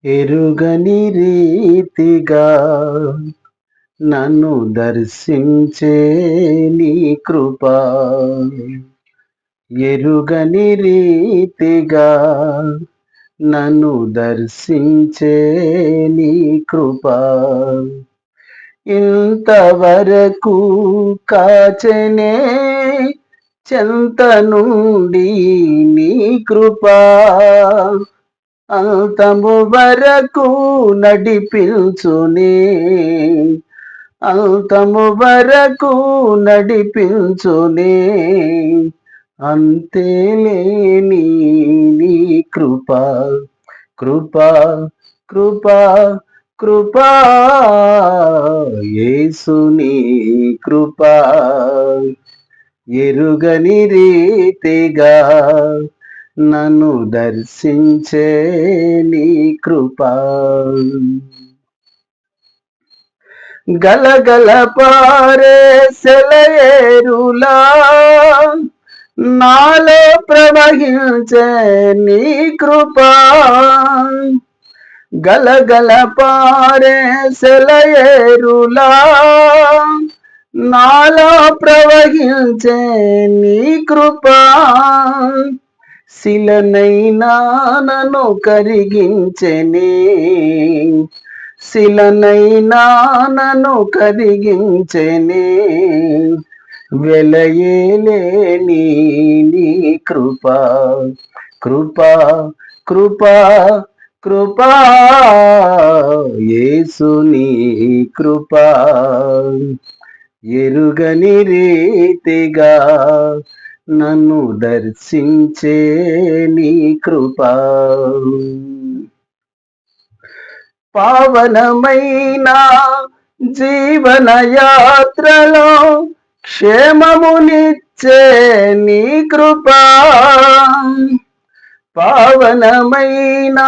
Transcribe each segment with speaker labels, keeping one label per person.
Speaker 1: ఎరుగని రీతిగా నన్ను దర్శించే నీ కృప. ఎరుగని రీతిగా నన్ను దర్శించే నీ కృప. ఇంతవరకు కాచెనే చెంత నుండి నీ కృప. అంతము వరకు నడిపించునే, అంతము వరకు నడిపించునే. అంతేలేని నీ కృప, కృప, కృప, కృపా. యేసుని కృప. ఎరుగని రీతిగా నన్ను దర్శించే నీ కృప. గలగల పారే సెలయేరులా నాలో ప్రవహించే నీ కృప. గలగల పారే సెలయేరులా నాలో ప్రవహించే నీ కృప. శిలనైనా నన్ను కరిగించెనే, శిలనైనా నన్ను కరిగించెనే. వెలయేలేని నీ కృప, కృప, కృప, కృపా. యేసుని కృప. ఎరుగని రీతిగా నన్ను దర్శించే నీ కృప. పావనమైన జీవన యాత్రలో క్షేమమునిచ్చే నీ కృప. పావనమైన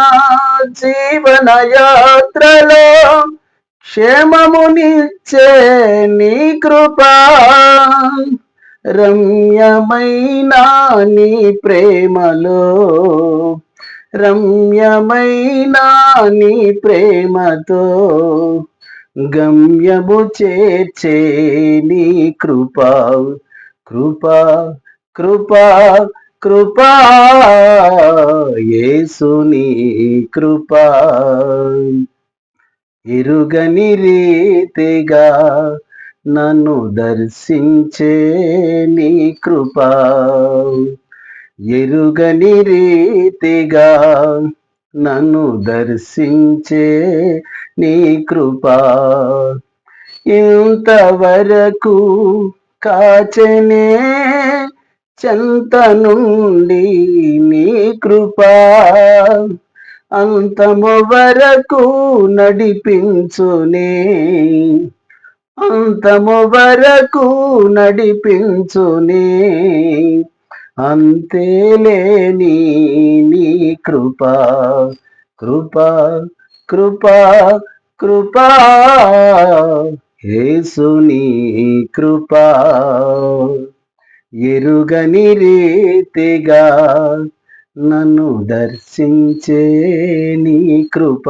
Speaker 1: జీవన యాత్రలో క్షేమమునిచ్చే నీ కృప. రమ్యమైన నీ ప్రేమలో, రమ్యమైన నీ ప్రేమతో గమ్యము చేర్చే నీ కృప, కృప, కృప, కృపా. యేసుని కృప. ఎరుగని రీతిగా నన్ను దర్శించే నీ కృప. ఎరుగని రీతిగా నన్ను దర్శించే నీ కృప. ఇంతవరకు కాచెనే చెంత నుండి నీ కృప. అంతము వరకు నడిపించునే, అంతము వరకు నడిపించునే. అంతేలేని నీ కృప, కృప, కృప, కృపా. యేసుని కృప. ఎరుగని రీతిగా నన్ను దర్శించే నీ కృప.